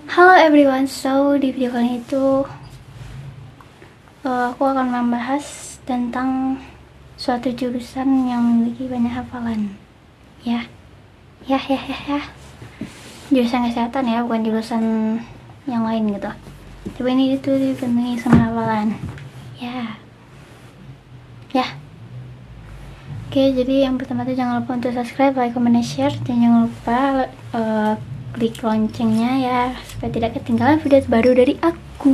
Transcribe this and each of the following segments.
Halo everyone, so di video kali ini itu aku akan membahas tentang suatu jurusan yang memiliki banyak hafalan. Ya. Jurusan kesehatan ya, bukan jurusan yang lain gitu. Tapi ini itu dipenuhi sama hafalan. Ya. Oke, jadi yang pertama itu jangan lupa untuk subscribe, like, comment, dan share, dan jangan lupa klik loncengnya ya supaya tidak ketinggalan video terbaru dari aku.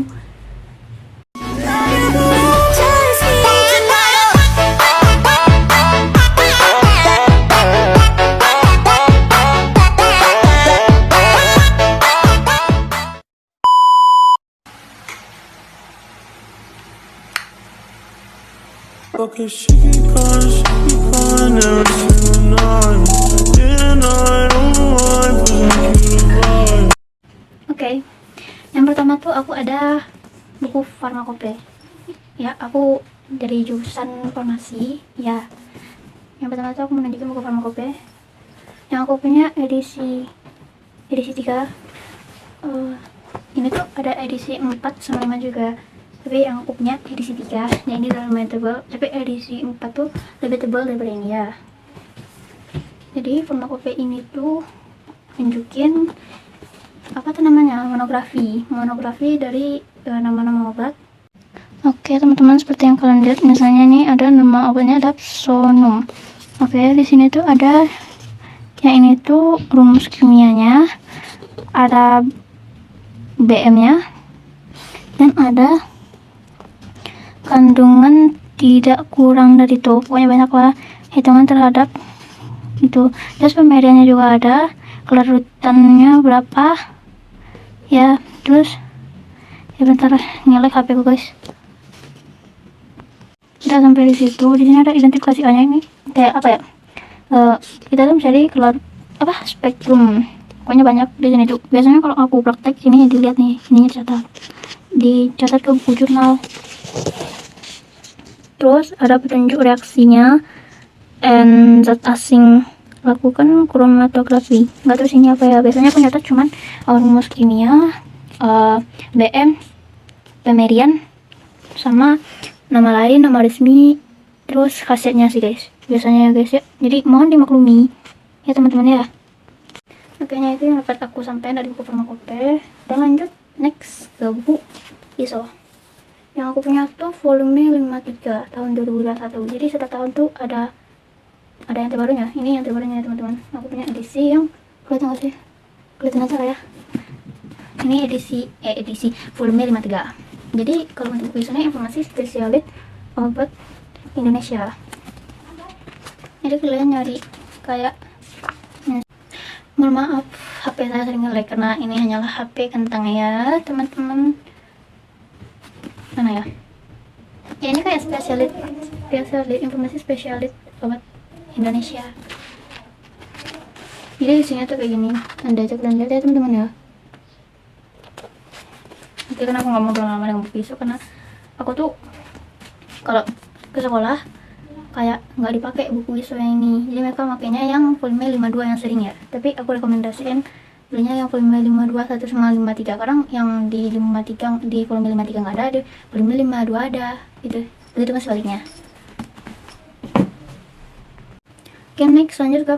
Oke, yang pertama tuh aku ada buku farmakope. Ya, aku dari jurusan farmasi. Ya, yang pertama tuh aku menunjukkan buku farmakope. Yang aku punya edisi 3. Ini tuh ada edisi 4 sama 5 juga. Tapi yang aku punya edisi 3, dan ini lumayan tebal. Tapi edisi 4 tuh lebih tebal daripada ini ya. Jadi farmakope ini tuh nunjukin apa tuh namanya, monografi dari nama-nama obat. Oke teman-teman, seperti yang kalian lihat, misalnya nih ada nama obatnya Dapsonum. Oke, di sini tuh ada yang ini tuh rumus kimianya, ada BM-nya, dan ada kandungan tidak kurang dari itu. Pokoknya banyak lah hitungan terhadap itu. Terus pemberiannya juga ada, kelarutannya berapa ya. Terus ya bentar, nyelek HP ku guys. Kita sampai di situ. Di sini ada identifikasi A-nya, ini kayak apa ya, kita tuh mencari spektrum. Pokoknya banyak di sini tuh. Biasanya kalau aku praktek ini dilihat nih, ini dicatat ke buku jurnal. Terus ada petunjuk reaksinya, and zat asing lakukan kromatografi. Nggak tahu sini apa ya. Biasanya aku nyatat cuman rumus kimia, BM, pemerian, sama nama lain, nama resmi, terus khasiatnya sih guys. Biasanya ya guys ya. Jadi mohon dimaklumi ya teman-teman ya. Makanya itu yang dapat aku sampaikan dari buku farmakope. Dan lanjut next ke buku ISO. Yang aku punya tuh volume 53 tahun 2021. Jadi setiap tahun tuh ada yang terbarunya. Ini yang terbarunya ya teman-teman. Aku punya edisi yang kelihatan nggak sih? Kelihatan aja ya. Ini edisi volume 53. Jadi kalau untuk tulisannya informasi spesialis obat Indonesia. Jadi kalian nyari kayak, mohon maaf HP saya sering nge-lag karena ini hanyalah HP kentang ya teman-teman. Mana ya? Ya ini kayak spesialis informasi spesialis obat Indonesia. Jadi isinya tuh kayak gini. Anda cek dan lihat ya teman-teman ya. Oke, karena aku nggak mau terlalu lama dengan buku ISO karena aku tuh kalau ke sekolah kayak nggak dipakai buku ISO yang ini. Jadi mereka makainya yang volume 52 yang sering ya. Tapi aku rekomendasiin belinya yang volume 52 1 sama 53. Kadang yang di 53 di volume 53 nggak ada, di volume 52 ada gitu. Begitu kan sebaliknya. Oke, next lanjut ke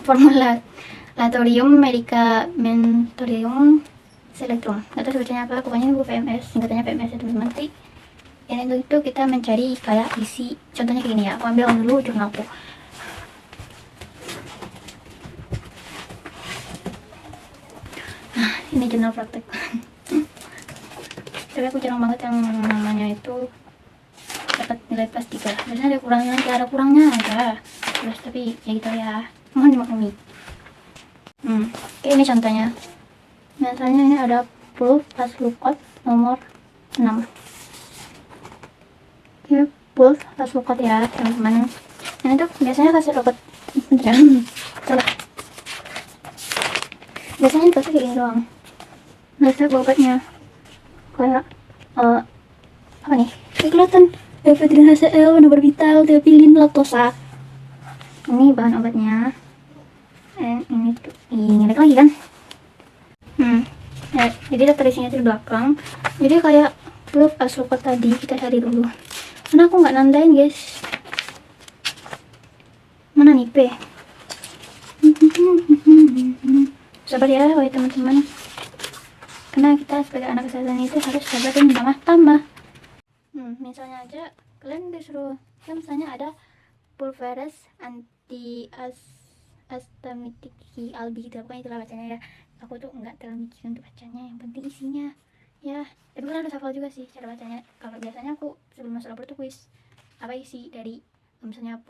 formulatorium medicamentorium selectrum. Nggak tahu sebetulnya apa, pokoknya ini buku PMS, singkatannya PMS ya teman-teman. Nanti yang itu kita mencari kayak isi, contohnya kayak gini ya. Aku ambil dulu jurnalku. Ini jurnal praktek. Tapi aku jarang banget yang namanya itu dapat nilai plus 3. Biasanya ada kurangnya aja. Terus tapi ya gitu ya, mohon dimaklumi. Oke, ini contohnya. Misalnya ini ada pulv Aslucot nomor 6. Ini pulv Aslucot ya teman-teman. Ini tuh biasanya kasih obat salah. Biasanya dikasih kayak gini doang. Ngasih obatnya kayak apa nih? Kelihatan Ephedrine HCl, Phenobarbital, Theophylline, Lactosa. Ini bahan obatnya. Ini tuh, ini lagi kan? Jadi daftar isinya di belakang. Jadi kayak look as lupa tadi, kita cari dulu. Karena aku nggak nandain guys. Mana nih P? Sabar ya, wahai teman-teman. Karena kita sebagai anak kesehatan itu harus sabar dan tambah. Misalnya aja kalian disuruh, misalnya ada pulveris anti astamitiki albi gitu, pokoknya itulah bacanya ya. Aku tuh nggak terlalu mikir untuk bacanya, yang penting isinya ya. Tapi kalian harus hafal juga sih cara bacanya. Kalau biasanya aku sebelum masuk labor tuh kuis apa isi dari misalnya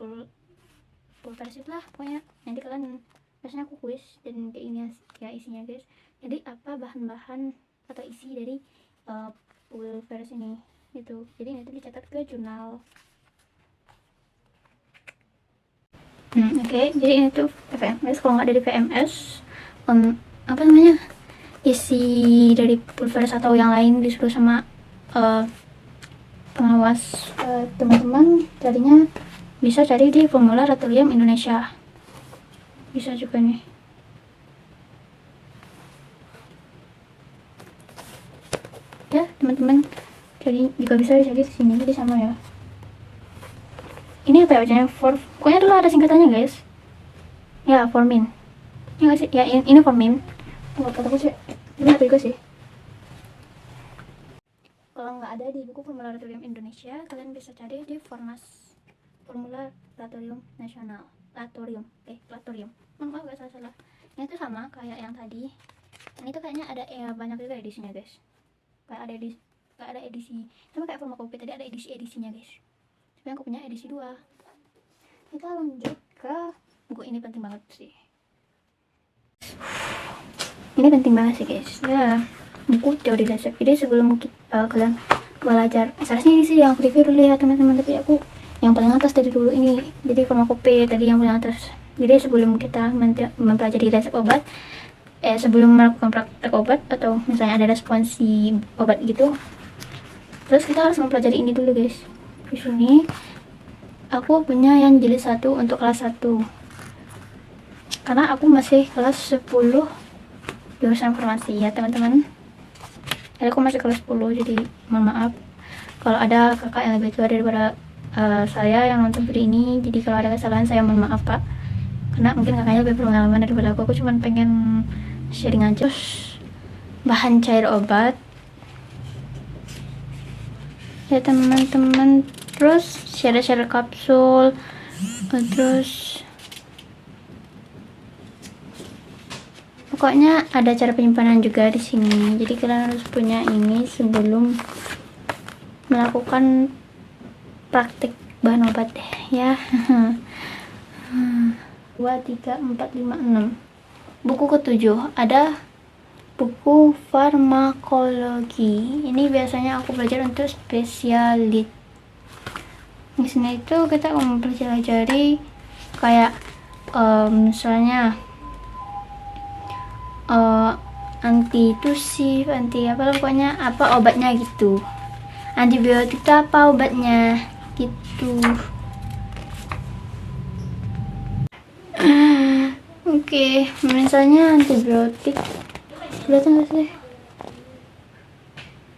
pulveris lah, pokoknya nanti kalian biasanya aku kuis dan kayak ini ya isinya guys. Jadi apa bahan-bahan atau isi dari pulveris ini gitu. Jadi nanti dicatat ke jurnal. Oke, jadi ini tuh PMS. Kalau nggak dari PMS, apa namanya, isi dari pulveris atau yang lain disuruh sama pengawas teman-teman, carinya bisa cari di formular Raturium Indonesia, bisa juga nih. Ya teman-teman, jadi juga bisa dicari di sini, jadi sama ya. Ini apa ya bacanya? Pokoknya dulu ada singkatannya guys. Ya, formin. Ya nggak sih? Ya ini formin. Oh, kataku sih. Ini apa juga sih? Kalau nggak ada di buku Formular Laboratorium Indonesia, kalian bisa cari di Formular Laboratorium Nasional. Laboratorium. Maaf gak salah. Ini tuh sama kayak yang tadi. Ini tuh kayaknya ada banyak juga edisinya guys. Kayak ada edisi. Sama kayak Formakopi tadi ada edisinya guys. Tapi aku punya edisi 2. Kita lanjut ke buku ini, penting banget sih. Ini penting banget sih guys. Ya, buku teori dasar. Jadi sebelum kalian belajar, seharusnya ini sih yang aku review dulu ya teman-teman. Tapi aku yang paling atas dari dulu ini. Jadi Formakopi tadi yang paling atas. Jadi sebelum kita mempelajari resep obat, sebelum melakukan praktek obat atau misalnya ada responsi obat gitu, terus kita harus mempelajari ini dulu guys. Di sini aku punya yang jilid 1 untuk kelas 1 karena aku masih kelas 10 jurusan farmasi ya teman-teman. Jadi aku masih kelas 10, jadi mohon maaf kalau ada kakak yang lebih tua daripada saya yang nonton video ini. Jadi kalau ada kesalahan saya mohon maaf pak, karena mungkin kakaknya lebih berpengalaman daripada aku cuma pengen sharing aja. Terus bahan cair obat ya teman-teman, terus syarat-syarat kapsul, terus pokoknya ada cara penyimpanan juga di sini. Jadi kalian harus punya ini sebelum melakukan praktik bahan obat ya. 2, 3, 4, 5, 6. Buku ke-7 ada buku farmakologi. Ini biasanya aku belajar untuk spesialit. Di sini itu kita mempelajari kayak misalnya antitusif, anti apa pokoknya apa obatnya gitu. Antibiotik itu apa obatnya gitu. Oke, misalnya antibiotik. Kelihatan gak sih?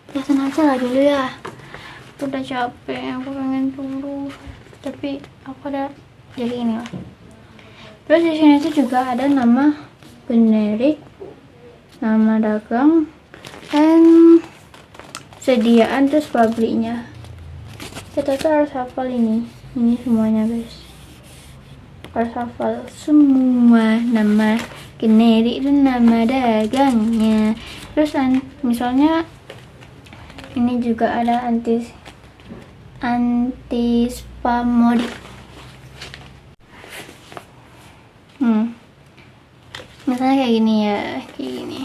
Kelihatan aja lah dulu ya. Udah capek, aku pengen tunggu. Tapi aku ada jadi ini lah. Terus di sini tuh juga ada nama generik, nama dagang, dan sediaan terus pabriknya. Kita tuh harus hafal ini semuanya guys. Harus hafal semua nama generik dan nama dagangnya. Terus misalnya ini juga ada antispasmodik. Misalnya kayak gini ya, kayak gini.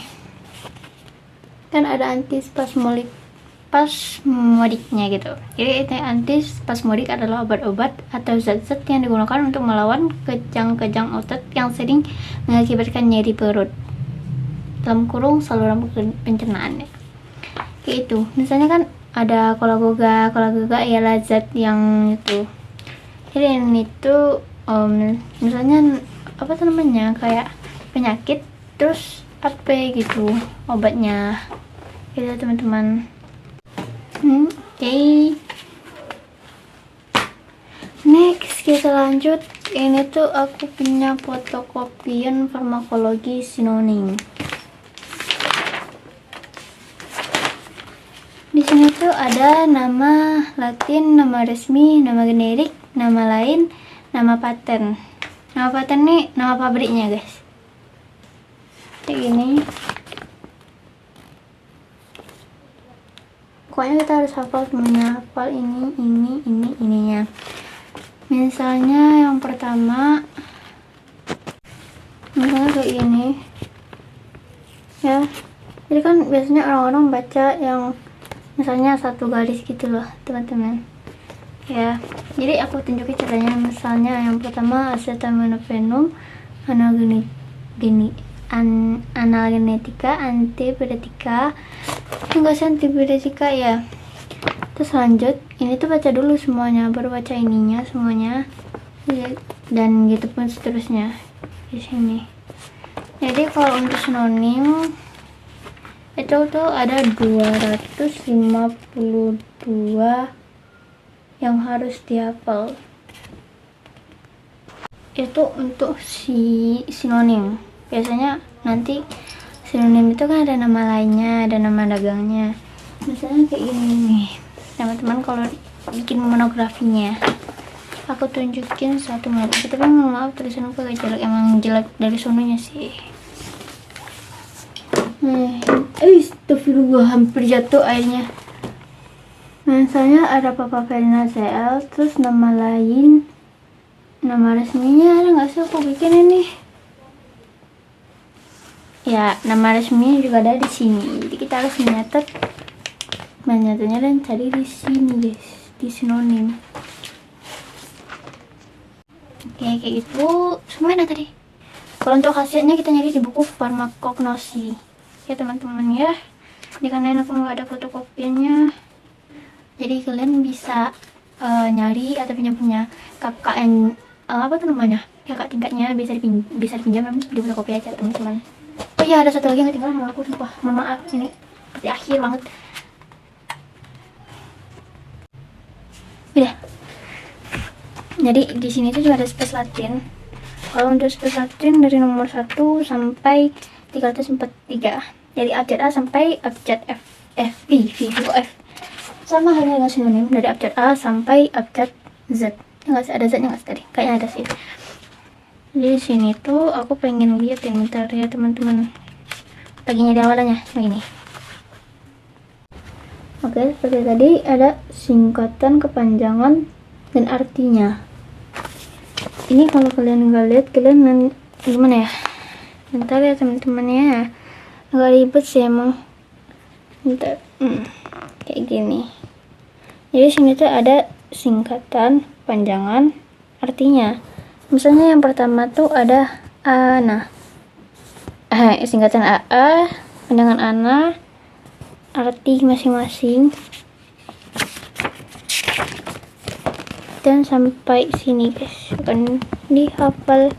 Kan ada antispasmodiknya gitu. Jadi antispasmodik adalah obat-obat atau zat-zat yang digunakan untuk melawan kejang-kejang otot yang sering mengakibatkan nyeri perut dalam kurung saluran pencernaan ya. Kayak itu. Misalnya kan ada kolagoga ialah zat yang itu. Jadi ini tuh misalnya apa tuh namanya, kayak penyakit terus apa gitu obatnya. gitu teman-teman. Oke. Next kita lanjut. Ini tuh aku punya fotokopian farmakologi sinonim. Di sini tuh ada nama Latin, nama resmi, nama generik, nama lain, nama paten. Nama paten nih nama pabriknya guys. Kayak gini. Pokoknya kita harus hafal semuanya, hafal ininya. Misalnya yang pertama, misalnya kayak gini ya. Jadi kan biasanya orang-orang baca yang misalnya satu garis gitu loh teman-teman ya. Jadi aku tunjukin caranya. Misalnya yang pertama acetaminophen, analgenetika, antipiretika, enggak sih antipiretika ya. Terus lanjut, ini tuh baca dulu semuanya, baru baca ininya semuanya, dan gitu pun seterusnya di sini. Jadi kalau untuk sinonim itu tuh ada 252 yang harus dihafal. Itu untuk si sinonim. Biasanya nanti sinonim itu kan ada nama lainnya, ada nama dagangnya. Misalnya kayak gini nih teman-teman, kalau bikin monografinya aku tunjukin satu monografi, tapi maaf tulisan aku agak jelek, emang jelek dari sononya sih. Astagfirullah, hampir jatuh airnya. Misalnya ada Papaverina CL, terus nama lain, nama resminya ada nggak sih aku bikin ini? Ya, nama resminya juga ada di sini. Jadi kita harus menyatanya dan cari di sini guys, di sinonim. Oke, kayak gitu. Semuanya tadi. Kalau untuk hasilnya kita nyari di buku farmakognosi ya teman-teman ya. Dikarenain aku nggak ada fotokopiannya, jadi kalian bisa nyari atau punya KKN apa tuh namanya, kakak tingkatnya, bisa dipinjam di fotokopi aja teman-teman. Oh iya, ada satu lagi yang ketinggalan sama aku, sumpah mohon maaf, ini seperti akhir banget. Udah. Jadi di sini tuh juga ada space Latin. Kalau untuk space Latin dari nomor 1 sampai 343. Dari abjad A sampai abjad F, F. Sama halnya dengan sinonim, dari abjad A sampai abjad Z. Enggak sih, ada Z-nya nggak sih tadi? Kayaknya ada sih. Di sini tuh aku pengen lihat ya, bentar ya teman-teman. Lagi nyari awalannya, ini. Oke, seperti tadi ada singkatan, kepanjangan, dan artinya. Ini kalau kalian nggak lihat, kalian gimana ya? Bentar ya teman-teman ya. Agak ribet sih emang. Bentar. Kayak gini. Jadi sini tuh ada singkatan, panjangan, artinya. Misalnya yang pertama tuh ada ANA. Singkatan AA, panjangan ANA, arti masing-masing. Dan sampai sini guys, akan dihafal.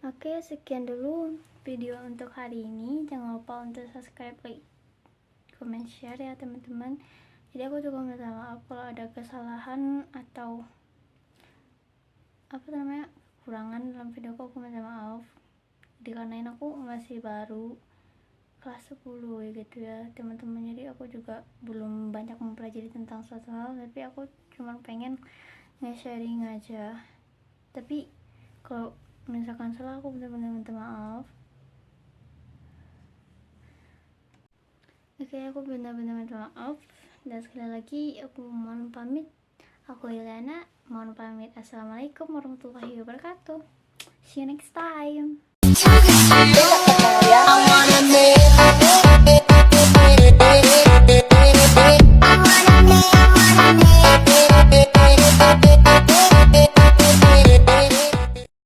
Oke, sekian dulu video untuk hari ini. Jangan lupa untuk subscribe, like, comment, share ya teman-teman. Jadi aku juga minta maaf kalau ada kesalahan atau kekurangan dalam video aku minta maaf. Dikarenain aku masih baru kelas 10 ya gitu ya teman-teman. Jadi aku juga belum banyak mempelajari tentang suatu hal, tapi aku cuma pengen nge-sharing aja. Tapi kalau misalkan salah, aku benar-benar minta maaf. Oke, aku benar-benar minta maaf. Dan sekali lagi aku mohon pamit. Aku Ilyana, mohon pamit. Assalamualaikum warahmatullahi wabarakatuh. See you next time.